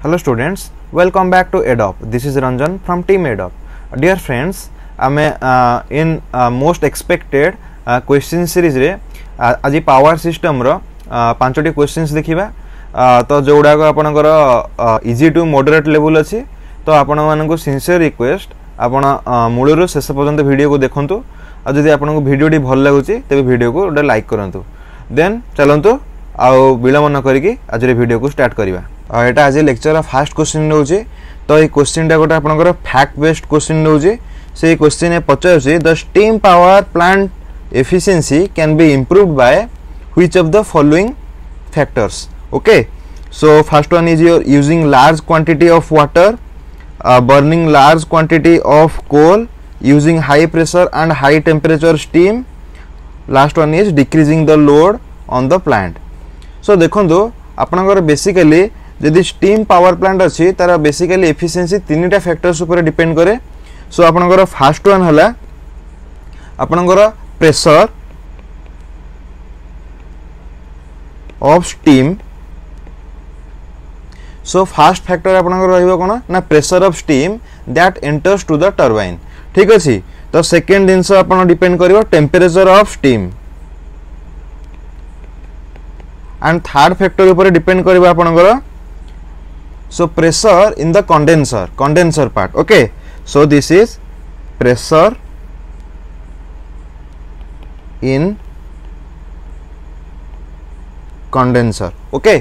Hello students, welcome back to EDOP. This is Ranjan from team EDOP. Dear friends, in most expected question series रे आज power system रो 5टी questions देखिबा तो जोडा को आपनकर easy to moderate level अछि तो आपण मानको sincere request आपण मूलरो शेष पर्यंत वीडियो को देखंतु आ जदि आपनको वीडियो टी भल लागुची तबे वीडियो को ओडा लाइक करंतु देन चलंतु आ विलंब न करिकि आज रे वीडियो को स्टार्ट करिबा एटा आज लेक्चर फर्स्ट क्वेश्चन रहउची तो ए क्वेश्चन टा गोटा आपनकर फैक्ट बेस्ड क्वेश्चन रहउची से क्वेश्चन ए पचाउची the steam power plant efficiency can be improved by which of the following factors. Okay, so first one is your using large quantity of water, burning large quantity of coal, using high pressure and high temperature steam. Last one is decreasing the load on the plant. So देखो आपनकर basically यदि steam power plant अच्छी तार basically efficiency तीनटा factors ऊपर depend करे. सो आपनकर first one हला आपनकर pressure of steam. So first factor आपनकर रहिबो कोन ना pressure of steam that enters to the turbine. ठीक अछि. तो सेकंड दिन से आपण डिपेंड करिवो temperature of steam and third factor ऊपर डिपेंड करिवो आपनकर so pressure in the condenser part. Okay, so this is pressure in condenser. Okay,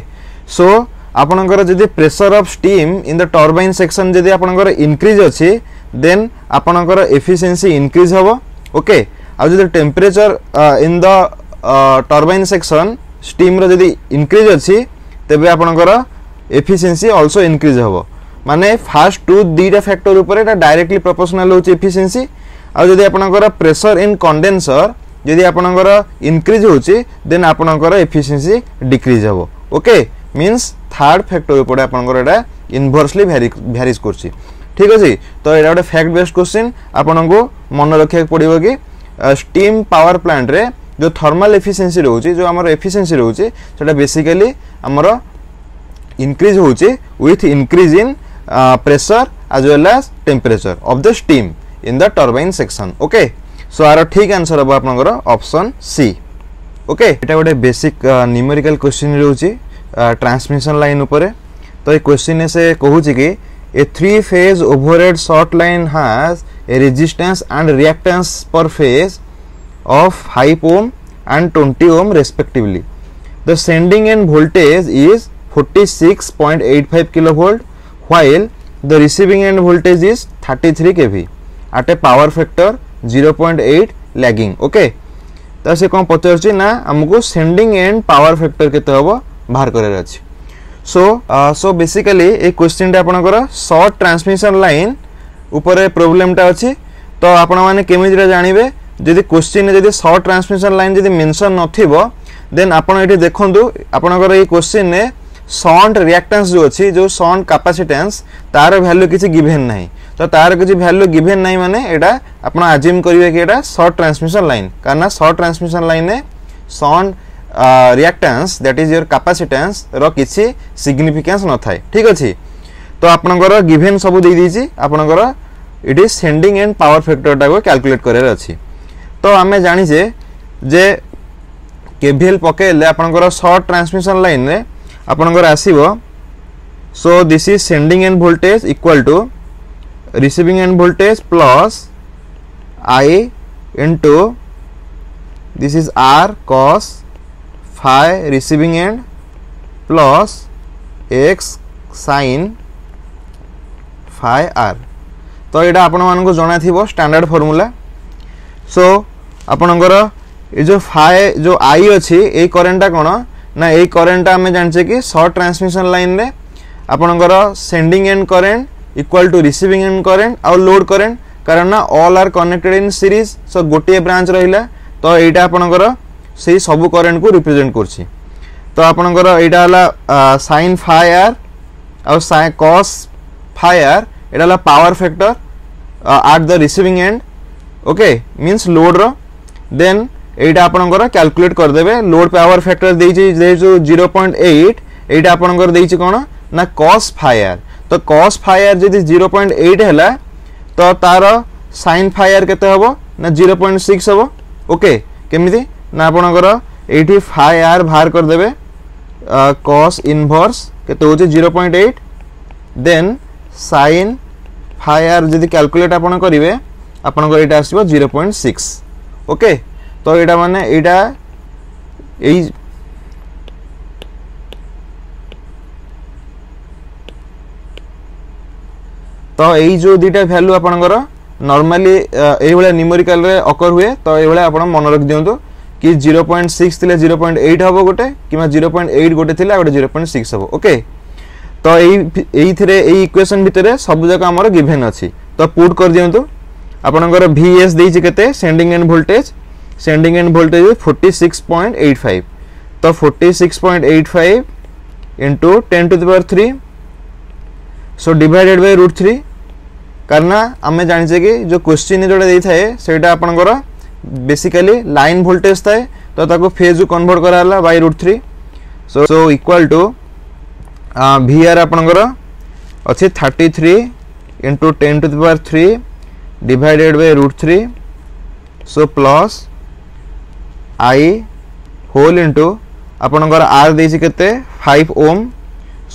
so आपनकर जदि pressure of steam in the turbine section जदि आपनकर इंक्रीज अछि then आपनकर efficiency increase हबो. ओके, आ जदि temperature in the turbine section steam रो जदि इंक्रीज अछि तबे आपनकर एफिशिएंसी आल्सो इंक्रीज हबो. माने फर्स्ट टू दीटा फैक्टर ऊपर एटा डायरेक्टली प्रोपोर्शनल होछि एफिशिएंसी. आ जदि आपनकर प्रेशर इन कंडेंसर यदि आपनकर इंक्रीज होची देन आपनकर एफिशिएंसी डिक्रीज हबो. ओके, मींस थर्ड फैक्टर ऊपर आपनकर एटा इनवर्सली वेरीज करची. ठीक अछि. तो एटा गोटे फैक्ट बेस्ड क्वेश्चन आपनको मन रखिया पड़िबो कि स्टीम पावर प्लांट रे जो थर्मल एफिशिएंसी रहउची जो हमर एफिशिएंसी रहउची सेटा बेसिकली हमर इंक्रीज होची with increase in pressure as well as temperature of the steam in the turbine section. Okay, so आर ठीक आंसर हम आपनकर ऑप्शन सी. ओके, एटा गोटे बेसिक न्यूमेरिकल क्वेश्चन रहउची ट्रांसमिशन लाइन ऊपर. तो ए क्वेश्चन से कहूची कि a 3 phase overhead short line has a resistance and reactance per phase of 5 ohm and 20 ohm respectively. The sending end voltage is 46.85 kilovolt while the receiving end voltage is 33 kV at a power factor 0.8 lagging. Okay, तो से कौन पचारछि ना हमको sending end power factor केते हबो बाहर करे अछि. सो बेसिकली ए क्वेश्चन टा आपनकर शॉर्ट ट्रांसमिशन लाइन ऊपर प्रॉब्लम टा अछि. तो आपण माने केमिति जानिबे जदि क्वेश्चन जदि शॉर्ट ट्रांसमिशन लाइन जदि मेंशन नथिबो देन आपण एठी देखंतु आपनकर ए क्वेश्चन ने शॉन्ट रिएक्टेंस जो अछि जो शॉन्ट कैपेसिटेंस तार वैल्यू किछि गिवन नाही. तो तार किछि वैल्यू गिवन नाही माने एटा आपण अज्यूम करिवे कि एटा शॉर्ट ट्रांसमिशन लाइन कारण शॉर्ट ट्रांसमिशन लाइन ने shunt reactance that is your capacitance रो किछि सिग्निफिकेंस न थाय. ठीक अछि. तो आपनकर गिवन सब दे दीची आपनकर it is sending end power factor टा को कैलकुलेट करे अछि. तो हमें जानि जे केवीएल पकेले आपनकर शॉर्ट ट्रांसमिशन लाइन रे आपनकर आसीबो. So this is sending end voltage equal to receiving end voltage plus I into this is R cos phi receiving end plus X sin phi R. तो एटा आपण मान को जणा थिबो स्टैंडर्ड फार्मूला. सो आपनकर ए जो phi जो I अछि ए करंट कोन ना ए करंट हमें जानछे कि शॉर्ट ट्रांसमिशन लाइन रे आपनकर sending end current equal to receiving end current और लोड करंट कारण ना all are connected in series. So गोटे ब्रांच रहिला तो एटा आपनकर सेही सब करंट को रिप्रेजेंट करछि. तो आपनकर एटा हला sin phi r और sin cos phi r एटा हला power factor at the receiving end. Okay, means load रो देन एटा आपनकर कैलकुलेट कर देबे. लोड पावर फैक्टर देछि 0.8 एटा आपनकर देछि कोन ना cos phi r तो cos phi r जदि 0.8 हैला तो तार sin phi r केते हबो ना 0.6 हबो ओके केमिति ना आपनकर एठी phi r बाहर कर देबे cos इनवर्स केते होचे 0.8 देन sin phi r जदि कैलकुलेट आपन करिवे आपनकर एटा आसीबो 0.6 ओके तो एटा माने एटा एई तो यही जो दुटा वैल्यू आपनकर नॉर्मली एही वाला न्यूमेरिकल रे अकर हुए तो एही वाला आपण मन रख दियंतु कि 0.6 थिले 0.8 हबो गोटे किमा 0.8 गोटे थिले गोटे 0.6 हबो ओके तो एही थिरे एही इक्वेशन भितरे सब जगह हमर गिवन अछि तो पुट कर दियंतु आपनकर vs देछि केते सेंडिंग एंड वोल्टेज 46.85 तो 46.85 into 10 to the power 3 so divided by √3 करना आमे जानि छै कि जो क्वेश्चन जोडा देई थाए सेटा आपनकर बेसिकली लाइन वोल्टेज थाए तो ताको फेज को कन्वर्ट कराला by √3 so equal to vr आपनकर अछि 33 into 10 to the power 3 divided by √3 so plus I whole into आपनकर r देछि केते 5 ओम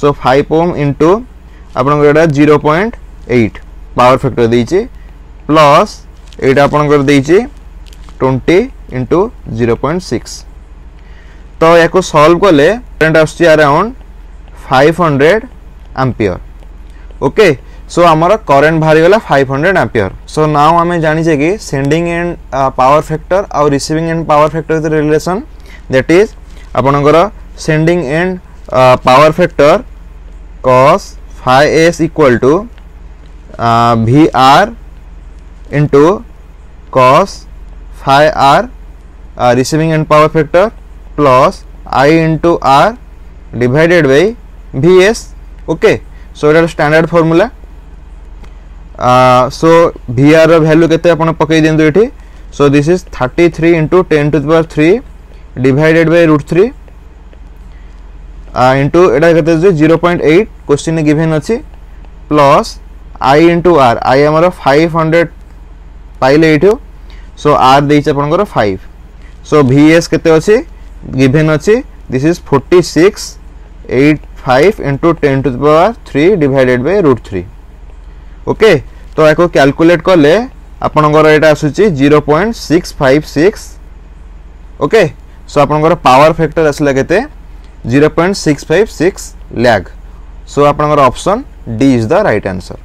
सो 5 ओम into आपनकर एटा 0.8 पावर फैक्टर देछि प्लस एटा आपनकर देछि 20 into 0.6 तो याको सॉल्व करले करंट आछि अराउंड 500 एम्पियर ओके सो हमर करंट बाहरी गला 500 एम्पियर सो नाउ हमें जानि छै कि सेंडिंग एंड पावर फैक्टर और receiving end power factor the relation that is आपनकर sending end power factor cos phi s equal to vr into cos phi r receiving end power factor plus I into r divided by vs okay so it is standard formula so vr row value केते अपन पकई देंदु एठी so this is 33 into 10 to the power 3 divided by √3 into एटा केते 0.8 question given अछि plus I into r I हमर 500 पाइले एठो सो r देछ आपनकर 5 सो vs केते अछि given अछि this is 46.85 into 10 to the power 3 divided by √3 okay तो एको कैलकुलेट करले आपनकर एटा आसुची 0.656 ओके सो आपनकर पावर फैक्टर असला केते 0.656 लैग सो आपनकर option D is the right answer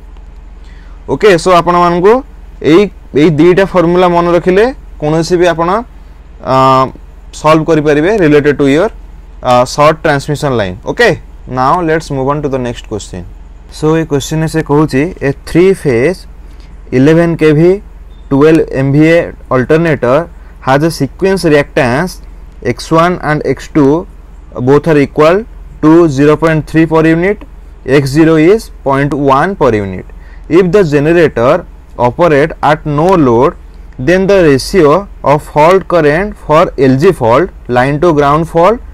okay सो आपण मानको एई दुईटा फार्मूला मन रखिले कोनोसी भी आपण सॉल्व करि परिबे related to your short transmission line okay now let's move on to the next question so A question से कहूची a 3 phase 11 kV 12 MVA alternator has a sequence reactance x1 and x2 both are equal to 0.3 per unit x0 is 0.1 per unit if the generator operate at no load then the ratio of fault current for LG fault line to ground fault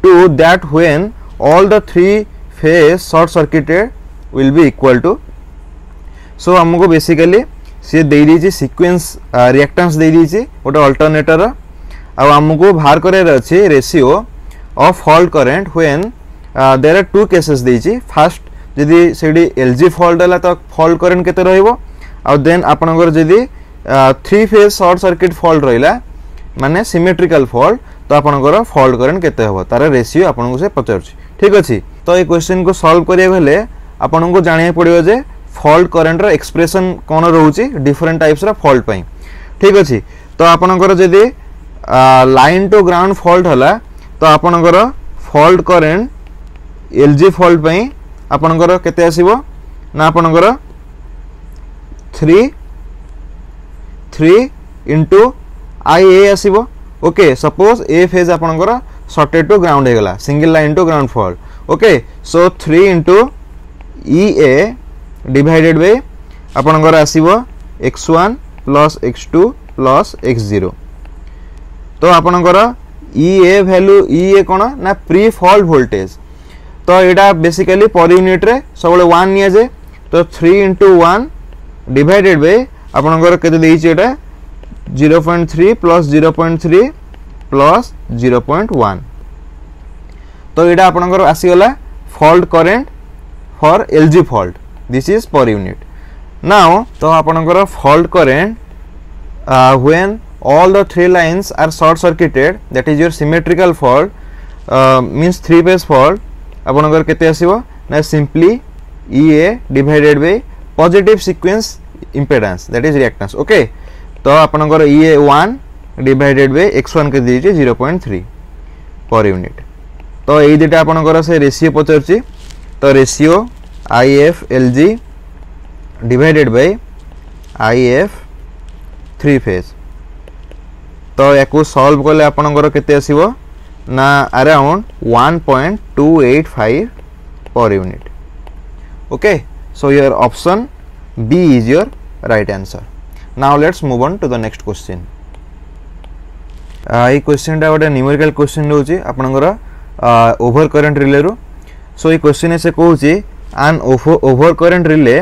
to that when all the three phase short circuited will be equal to so हमको basically से दे दी sequence reactance दे दी गोटे alternator आ हमको बाहर करे अछि ratio of fault current when there are two cases देछि first जदि सेडी एलजी फॉल्ट हला तो फॉल्ट करंट केते रहइबो आ देन आपनकर जदि 3 फेज शॉर्ट सर्किट फॉल्ट रहिला माने सिमेट्रिकल फॉल्ट तो आपनकर फॉल्ट करंट केते हबो तार रेशियो आपनको से पचारछि ठीक अछि तो ए क्वेश्चन को सॉल्व करिया गले आपनको जानिया पड़ियो जे फॉल्ट करंट रो एक्सप्रेशन कोन रहउछि डिफरेंट टाइप्स रो फॉल्ट पई ठीक अछि तो आपनकर जदि लाइन टू ग्राउंड फॉल्ट हला तो आपनकर फॉल्ट करंट एलजी फॉल्ट पई आपनकर केते आसीबो ना आपनकर 3 into IA आसीबो ओके सपोज ए फेज आपनकर शॉर्टेड टू ग्राउंड हे गला single line to ground fault okay so 3 into EA divided by आपनकर आसीबो x1 plus x2 plus x0 तो आपनकर EA वैल्यू EA कोन ना प्री फॉल्ट वोल्टेज तो एटा बेसिकली पर यूनिट रे सब 1 निया जाए तो 3 into 1 डिवाइडेड बाय आपनकर केते देइछि एटा 0.3 plus 0.3 plus 0.1 तो एटा आपनकर आसी गला fault current for LG fault this is per unit now तो आपनकर fault current when all the 3 lines are short circuited that is your symmetrical fault means 3 phase fault आपनकर केते आसीबो ना simply EA divided by positive sequence impedance that is reactance okay तो आपनकर EA1 divided by x1 के दीजिए 0.3 per unit तो एई दिटा आपनकर से रेशियो पचरची तो ratio IF LG divided by IF 3 phase तो याकू सॉल्व करले आपनकर केते आसीबो ना around 1.285 per unit okay so your option B is your right answer now let's move on to the next question ये क्वेश्चन टा गोटे न्यूमेरिकल क्वेश्चन रहउची आपनकर ओवर करंट रिले रो सो ये क्वेश्चन से कहउची an over current relay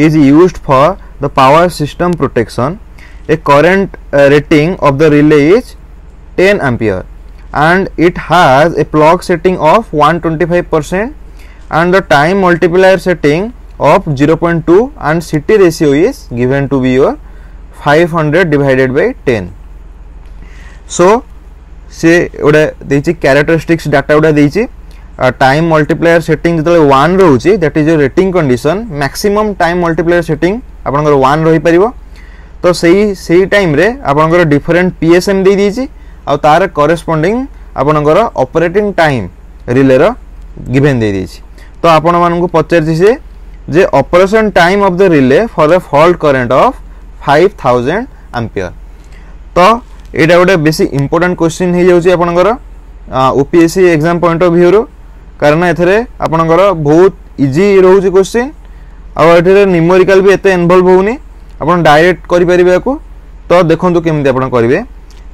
is used for the power system protection a current rating of the relay is 10 ampere and it has a clock setting of 125% and the time multiplier setting of 0.2 and CT ratio is given to be your 500 divided by 10 so से ओडे देछि characteristics data ओडा देछि time multiplier setting जतले 1 रहउछि that is your rating condition maximum time multiplier setting आपनकर 1 रहि परिबो तो सही टाइम रे आपनकर डिफरेंट पीएसएम दे दीची आ तार करेस्पोंडिंग आपनकर ऑपरेटिंग टाइम रिले रो गिवन दे दीची तो आपण मानन को पचारछि से जे operation time of the relay for the fault current of 5000 ampere तो एटा गोटे बेसी इंपोर्टेंट क्वेश्चन हे जाउची आपनकर OPSC exam point of view रो कारण एथरे आपनकर बहुत इजी रहउची क्वेश्चन आ एथरे न्यूमेरिकल भी एते इन्वॉल्व होउनी आपण डायरेक्ट करि परिबे को तो देखंतु केमते आपण करिवे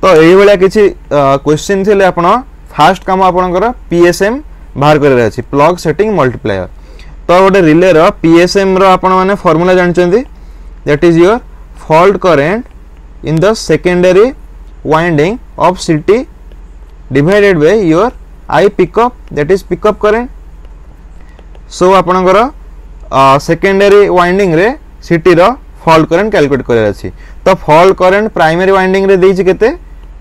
तो एही बेला किछि क्वेश्चन थिले आपण फास्ट काम आपणकर पीएसएम बाहर करे अछि प्लग सेटिंग मल्टीप्लायर तो गोटे रिले रो पीएसएम रो आपण माने फार्मूला जानचंदी that is your fault current in the secondary winding of CT divided by your I pickup that is pickup current so आपणकर सेकेंडरी वाइंडिंग रे सीटी रो फॉल्ट करंट कैलकुलेट करे अछि तो फॉल्ट करंट प्राइमरी वाइंडिंग रे देछि केते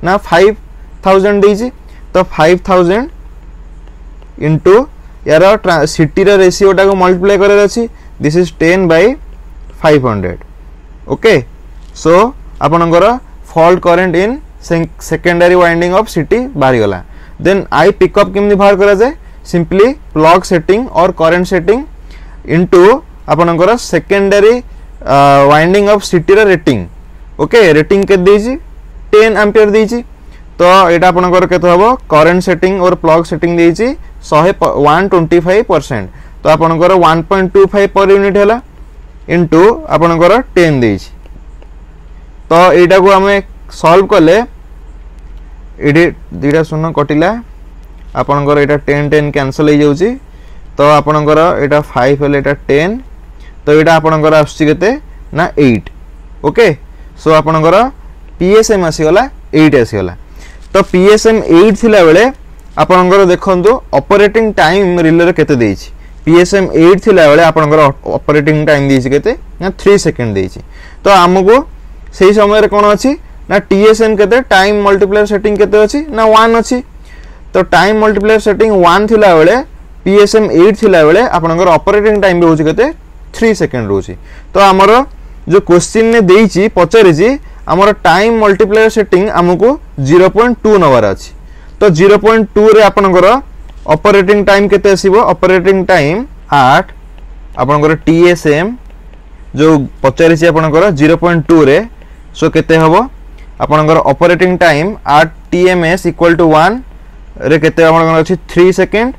ना 5000 देछि तो 5000 इनटू यार सीटी रे रेशियो टा को मल्टीप्लाई करे अछि this is 10 by 500 okay so आपनकर fault current in secondary winding of CT बाहर गला देन आई पिकअप केमनी बाहर करा जाय सिंपली प्लग सेटिंग और करंट सेटिंग इनटू आपनकर सेकेंडरी वाइंडिंग ऑफ सीटी रा रेटिंग ओके रेटिंग के देछि 10 एम्पियर देछि तो एटा आपनकर केते हबो करंट सेटिंग और प्लग सेटिंग देछि 125% तो आपनकर 1.25 पर यूनिट हैला इनटू आपनकर 10 देछि तो एटा को हमें सॉल्व करले एडी दीटा शून्य कटिला आपनकर एटा 10 कैंसिल हो जाउची तो आपनकर एटा 5 हैला एटा 10 तो एटा आपनकर आछि केते ना 8 ओके सो आपनकर पीएसएम आसी गला 8 आसी गला तो पीएसएम 8 थिला बेले आपनकर देखंतु ऑपरेटिंग टाइम रिले रे केते देछि पीएसएम 8 थिला बेले आपनकर ऑपरेटिंग टाइम देछि केते ना 3 सेकंड देछि तो हमको सेही समय रे कोन अछि ना टीएसएम केते टाइम मल्टीप्लायर सेटिंग केते अछि ना 1 अछि तो टाइम मल्टीप्लायर सेटिंग 1 थिला बेले पीएसएम 8 थिला बेले आपनकर ऑपरेटिंग टाइम भी होछि केते 3 सेकंड रोची तो हमर जो क्वेश्चन ने देइची पचारिची हमर टाइम मल्टीप्लायर सेटिंग हमको 0.2 नंबर अछि तो 0.2 रे आपनकर ऑपरेटिंग टाइम केते आसीबो ऑपरेटिंग टाइम 8 आपनकर टीएसएम जो पचारिची आपनकर 0.2 रे सो केते हबो आपनकर operating time 8 TMS equal to 1 रे केते आपनकर अछि 3 सेकंड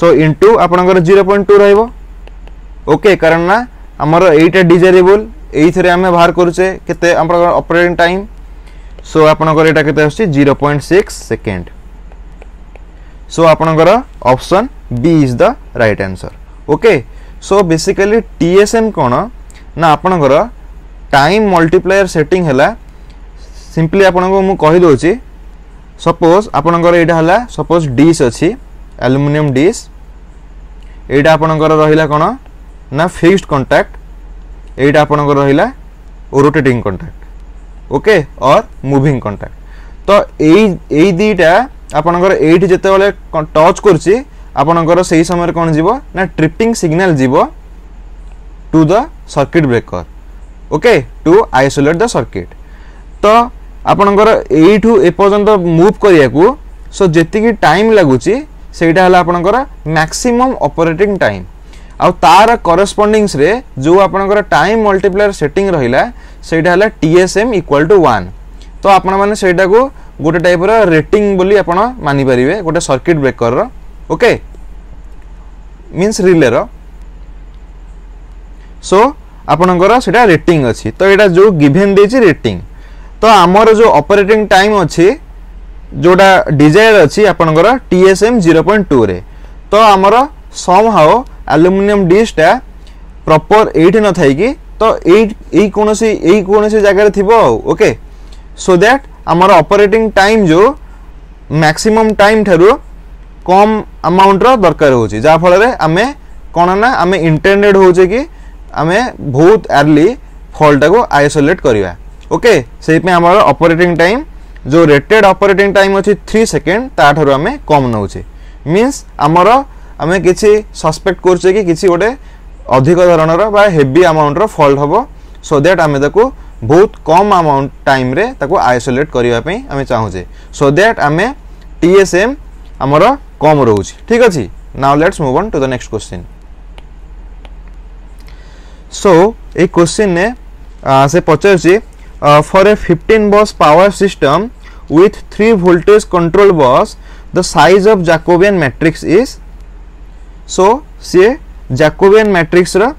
सो इनटू आपनकर 0.2 रहइबो ओके कारण ना हमर 8 डिजायरेबल एइथरे हमें बाहर करूचे केते हमर ऑपरेटिंग टाइम सो आपनकर एटा केते आछि 0.6 सेकंड सो आपनकर option B is the right answer. Okay, so basically TSM कोन ना आपनकर टाइम मल्टीप्लायर सेटिंग हैला. सिंपली आपनको मु कहि दोची. सपोज आपनकर एटा हला सपोज डिश अछि एल्युमिनियम डिश. एटा आपनकर रहिला कोन ना फिक्स्ड कांटेक्ट. एटा आपनकर रहिला रोटेटिंग कांटेक्ट. ओके, और मूविंग कांटेक्ट. तो एई दीटा आपनकर एठी जते बेले टच करछि आपनकर सही समय कोन जीवो ना ट्रिपिंग सिग्नल जीवो to the circuit breaker. Okay, to isolate the circuit. तो आपनकर एठू ए पर्यंत मूव करिया को सो जेतिकी टाइम लागुची सेटा हला आपनकर मैक्सिमम ऑपरेटिंग टाइम. आ तार कॉरेस्पोंडिंग्स रे जो आपनकर टाइम मल्टीप्लायर सेटिंग रहिला सेटा हला TSM इक्वल टू 1. तो आपण माने सेटा को गोटे टाइप रो रेटिंग बोली आपण मानि परिबे गोटे सर्किट ब्रेकर रो. ओके, मींस रिले रो. सो आपनकर सेटा रेटिंग अछि. तो एटा जो गिवन देछि रेटिंग. तो आमर जो ऑपरेटिंग टाइम अछि जोटा डिजायर अछि आपनकर TSM 0.2 रे. तो आमर सम हाउ एल्युमिनियम डिशटा प्रॉपर 8 न थाई कि तो 8 एई कोनोसी जगह थिबो. ओके, सो दैट आमर ऑपरेटिंग टाइम जो मैक्सिमम टाइम थारु कम अमाउंट रो दरकार होची जा फल रे आमे कोन ना आमे इंटेंडेड होचे कि आमे बहुत अर्ली फॉल्ट को आइसोलेट करिवा. ओके, सेहि पे आमर ऑपरेटिंग टाइम जो रेटेड ऑपरेटिंग टाइम अछि 3 सेकंड ता थारु आमे कम नउचे. मींस आमर आमे किछि सस्पेक्ट करछे कि किछि गोटे अधिक धरणर बा हेवी अमाउंट रो फॉल्ट हबो. सो दैट आमे ताको बहुत कम अमाउंट टाइम रे ताको आइसोलेट करिवा पे आमे चाहूचे. सो दैट आमे TSM आमर कम रहउची. ठीक अछि. Now let's move on to the next question. So A question ने से पचारछि for a 15 bus power system with 3 voltage control bus the size of Jacobian matrix is. so से Jacobian matrix रा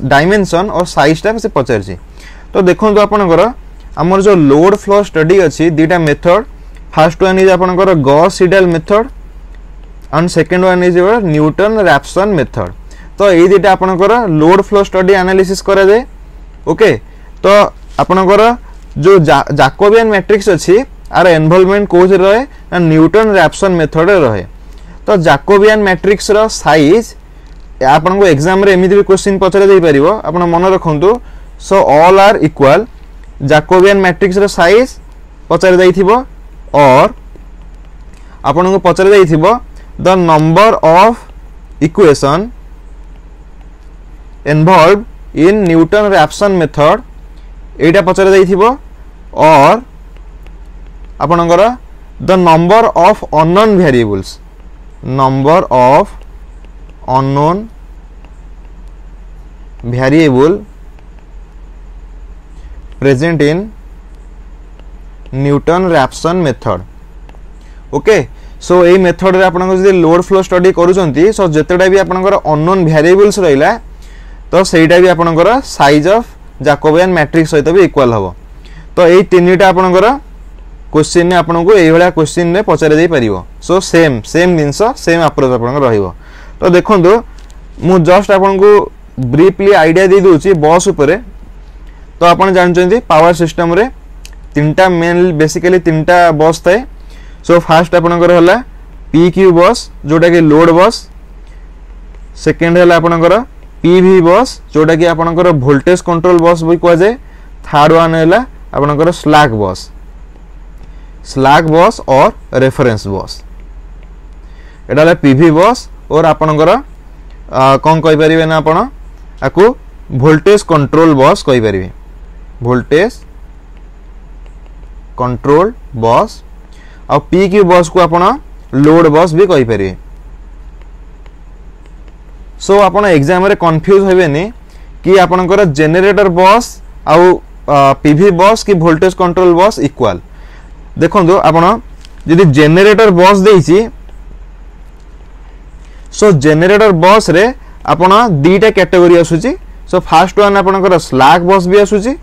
डायमेंशन और साइज टा से पचारछि. तो देखो आपनकर हमर जो लोड फ्लो स्टडी अछि दीटा मेथड. फर्स्ट वन इज आपनकर Gauss Seidel method and second one is Newton Raphson method. तो ए दीटा आपनकर लोड फ्लो स्टडी एनालिसिस करा जाय. ओके, तो आपनकर जो जाकोबियन मैट्रिक्स अछि आर इन्वॉल्वमेंट कोज रहे ना न्यूटन रैप्सन मेथड रे रहे. तो जाकोबियन मैट्रिक्स रो साइज आपन को एग्जाम रे एमिति भी क्वेश्चन पचरे दे परिबो. आपन मन रखंतु. So all are equal Jacobian matrix रो साइज पचरे दैथिबो और आपन को पचरे दैथिबो the number of equation involved in Newton Raphson method एटा पचरे दैथिबो और आपनकर the number of unknown variables. Number of unknown variable present in Newton Raphson method. Okay, so ए मेथड रे आपन जदि लोड फ्लो स्टडी करूचंती सो जेतेडा भी आपनकर अननोन वेरिएबल्स रहिला तो सेटा भी आपनकर साइज ऑफ जाकोबियन मैट्रिक्स सहित भी इक्वल हबो. तो ए तीनटा आपनकर क्वेश्चन ने आपन को ए वाला क्वेश्चन ने पचारे दे परिबो. सो सेम जिंस सेम अप्रोच आपन रहिबो. तो देखंतु मु जस्ट आपन को ब्रीफली आईडिया दे दोची बस ऊपर. तो आपन जानचंती पावर सिस्टम रे तीनटा मेन बेसिकली तीनटा बस थाए. सो फर्स्ट आपनकर हला PQ बस जोटा कि लोड बस. सेकंड हला आपनकर PV बस जोटा कि आपनकर वोल्टेज कंट्रोल बस भी कह जाए. थर्ड वन है आपनकर स्लैक बस और रेफरेंस बस. एटा PV बस और आपनकर कौन कहि परिबे ना आपण आकु वोल्टेज कंट्रोल बस कहि परिबे. वोल्टेज कंट्रोल बस और PQ बस को आपण लोड बस भी कहि परिबे. सो आपण एग्जाम रे कंफ्यूज होबेनी कि आपनकर जनरेटर बस आउ PV बस कि वोल्टेज कंट्रोल बस इक्वल. देखंतु आपण यदि जनरेटर बस देइछि सो जनरेटर बस रे आपण दीटा कैटेगरी आसुची. सो फर्स्ट वन आपनकर स्लैक बस भी आसुची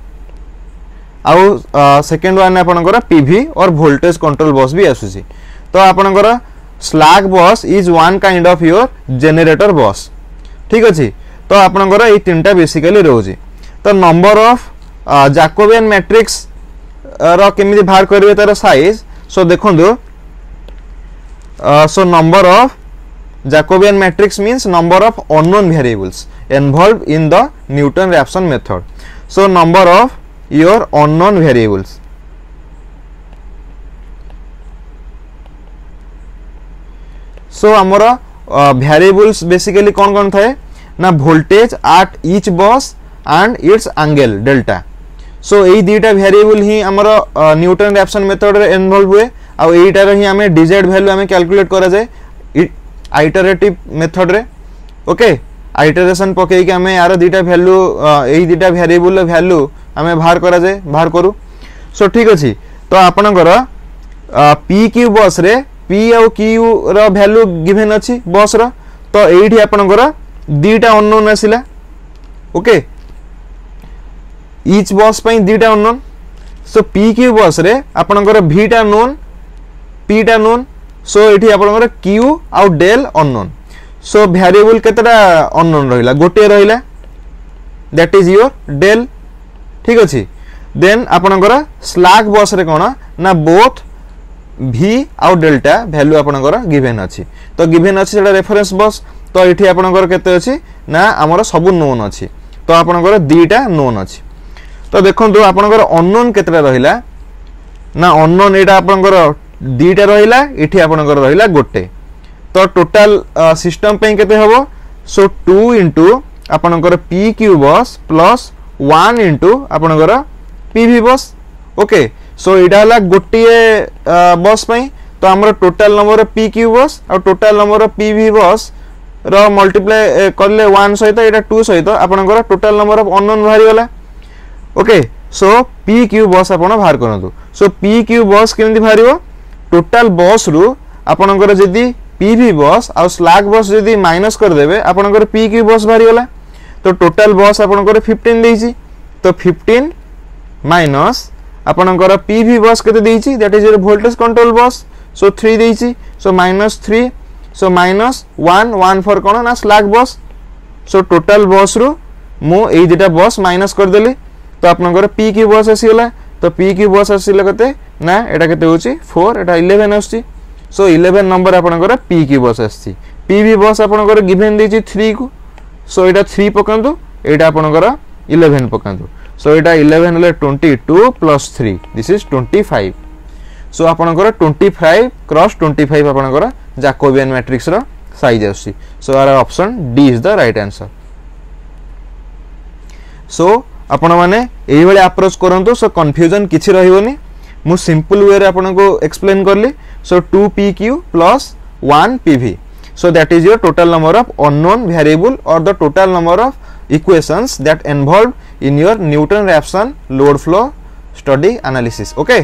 आउ सेकंड वन आपनकर PV और वोल्टेज कंट्रोल बस भी आसुची. तो आपनकर स्लैक बस is one kind of your generator बस ठीक अच्छे तो आपनकर ये तीनटा बेसिकली रोचे तो नंबर ऑफ जैकोबियन मैट्रिक्स रो केमिति बाहर करिवे तार साइज सो देखंदो so number of Jacobian matrix means number of unknown variables involve in the Newton Raphson method so number of your unknown variables so आमर वेरिएबल्स बेसिकली कौन कौन थाए ना voltage at each bus and its angle delta so यही दुईटा variable ही आमर Newton-Raphson method रे involve हुए आउ एटार ही आमे डिजायर्ड वैल्यू आमे कैलकुलेट करा जाए आइटरेटिव मेथड रे ओके आइटरेशन पकई के आमे यार दुईटा वैल्यू एही दुईटा वेरिएबल वैल्यू आमे बाहर करा जाए बाहर करू सो ठीक अछि तो आपनकर पी क्यू बस रे पी आउ क्यू रो वैल्यू गिवन अछि बस रो तो एठी आपनकर दुईटा अननोन आसिला ओके ईच बस पई दुईटा अननोन सो पी क्यू बस रे आपनकर v टा नोन p टा नोन सो एठी आपनकर q आउ डेल अननोन सो वेरिएबल केतरा अननोन रहिला गोटे रहिला दैट इज योर डेल ठीक अछि देन आपनकर स्लैक बस रे कोन ना बोथ v आउ डेल्टा वैल्यू आपनकर गिवन अछि तो गिवन अछि सेटा रेफरेंस बस तो एठी आपनकर केते अछि ना हमर सब नोन अछि तो आपनकर दुईटा नोन अछि तो देखंतु आपनकर अननोन केतरा रहिला ना अननोन एटा आपनकर दुईटा रहिला एठी आपनकर रहिला गोटे तो टोटल सिस्टम पे केते हबो सो 2 इनटू आपनकर पी क्यू बस प्लस 1 इनटू आपनकर पीवी बस ओके सो एटा हला गोटे बस पई तो हमर टोटल नंबर पी क्यू बस और टोटल नंबर पीवी बस रो मल्टीप्लाई करले 1 सहित एटा 2 सहित आपनकर टोटल नंबर ऑफ अननोन बाहरी गला ओके सो पी क्यू बस आपण बाहर करंतु सो पी क्यू बस केमति बाहरिबो टोटल बस रु आपनकर जदी पीवी बस और स्लैक बस जदी माइनस कर देबे आपनकर पी क्यू बस बाहरी गला तो टोटल बस आपनकर 15 देइची तो 15 माइनस आपनकर पीवी बस केते देइची that is your voltage control bus so 3 देइची so -3 so -1 for कोन ना स्लैक बस सो टोटल बस रु मु एई दुटा बस माइनस कर देली तो आपनकर पी क्यू बस आसीला तो पी क्यू बस आसीला कते ना एटा केते होची 4 एटा 11 आछी सो 11 नंबर आपनकर पी क्यू बस आछी पीवी बस आपनकर गिवन देची 3 को सो एटा 3 पकांतु एटा आपनकर 11 पकांतु सो एटा 11 ले 22 प्लस 3 दिस इज 25 सो आपनकर 25 क्रॉस 25 आपनकर जैकोबियन मैट्रिक्स रो साइज आछी so our option D is the right answer so आपण माने एही बेले अप्रोच करंतु सो कंफ्यूजन किछि रहिबोनी मु सिंपल वे रे आपण को एक्सप्लेन करली सो 2pq plus 1pv so that is your total number of unknown variable or the total number of equations that involved in your Newton-Raphson load flow study analysis okay